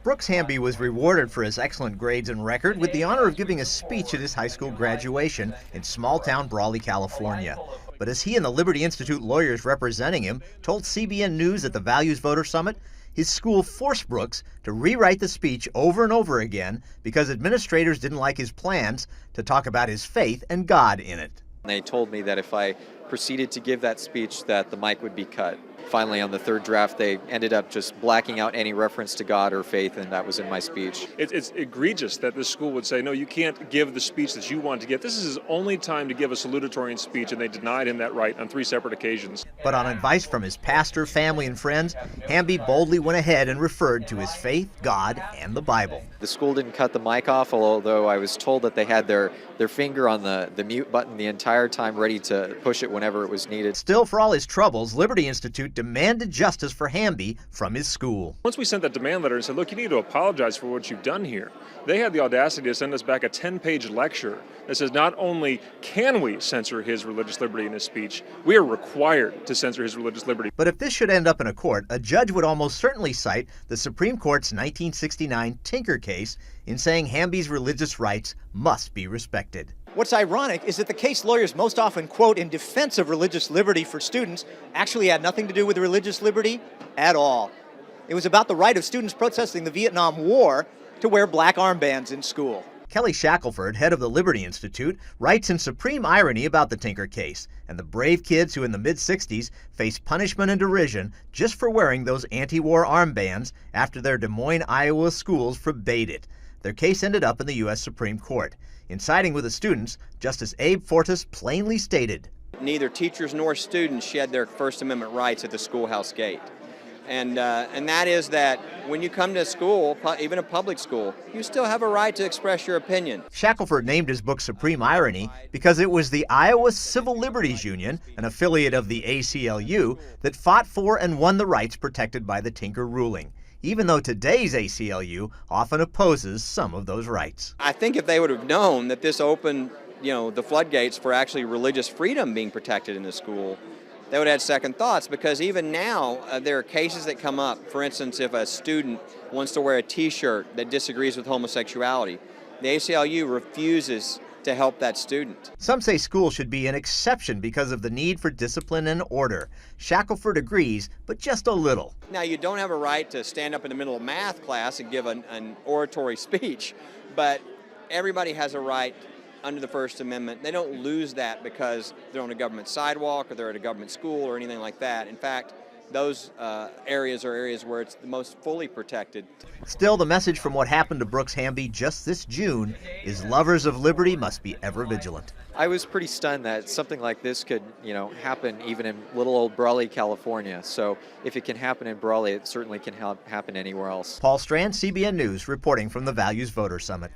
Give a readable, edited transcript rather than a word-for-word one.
Brooks Hamby was rewarded for his excellent grades and record with the honor of giving a speech at his high school graduation in small-town Brawley, California. But as he and the Liberty Institute lawyers representing him told CBN News at the Values Voter Summit, his school forced Brooks to rewrite the speech over and over again because administrators didn't like his plans to talk about his faith and God in it. They told me that if I proceeded to give that speech that the mic would be cut. Finally, on the third draft, they ended up just blacking out any reference to God or faith, and that was in my speech. It's egregious that this school would say, no, you can't give the speech that you want to give. This is his only time to give a salutatorian speech, and they denied him that right on 3 separate occasions. But on advice from his pastor, family, and friends, Hamby boldly went ahead and referred to his faith, God, and the Bible. The school didn't cut the mic off, although I was told that they had their finger on the mute button the entire time, ready to push it whenever it was needed. Still, for all his troubles, Liberty Institute demanded justice for Hamby from his school. Once we sent that demand letter and said, look, you need to apologize for what you've done here, they had the audacity to send us back a 10-page lecture that says not only can we censor his religious liberty in his speech, we are required to censor his religious liberty. But if this should end up in a court, a judge would almost certainly cite the Supreme Court's 1969 Tinker case in saying Hamby's religious rights must be respected. What's ironic is that the case lawyers most often quote in defense of religious liberty for students actually had nothing to do with religious liberty at all. It was about the right of students protesting the Vietnam War to wear black armbands in school. Kelly Shackelford, head of the Liberty Institute, writes in supreme irony about the Tinker case and the brave kids who in the mid-60s faced punishment and derision just for wearing those anti-war armbands after their Des Moines, Iowa schools forbade it. Their case ended up in the U.S. Supreme Court. In siding with the students, Justice Abe Fortas plainly stated, neither teachers nor students shed their First Amendment rights at the schoolhouse gate. And that is that when you come to school, even a public school, you still have a right to express your opinion. Shackelford named his book Supreme Irony because it was the Iowa Civil Liberties Union, an affiliate of the ACLU, that fought for and won the rights protected by the Tinker ruling, even though today's ACLU often opposes some of those rights. I think if they would have known that this opened, the floodgates for actually religious freedom being protected in the school, they would have had second thoughts, because even now there are cases that come up. For instance, if a student wants to wear a t-shirt that disagrees with homosexuality, the ACLU refuses to help that student. Some say schools should be an exception because of the need for discipline and order. Shackelford agrees, but just a little. Now, you don't have a right to stand up in the middle of math class and give an oratory speech, but everybody has a right under the First Amendment. They don't lose that because they're on a government sidewalk or they're at a government school or anything like that. In fact, those areas are areas where it's the most fully protected. Still, the message from what happened to Brooks Hamby just this June is lovers of liberty must be ever vigilant. I was pretty stunned that something like this could, happen even in little old Brawley, California. So if it can happen in Brawley, it certainly can happen anywhere else. Paul Strand, CBN News, reporting from the Values Voter Summit.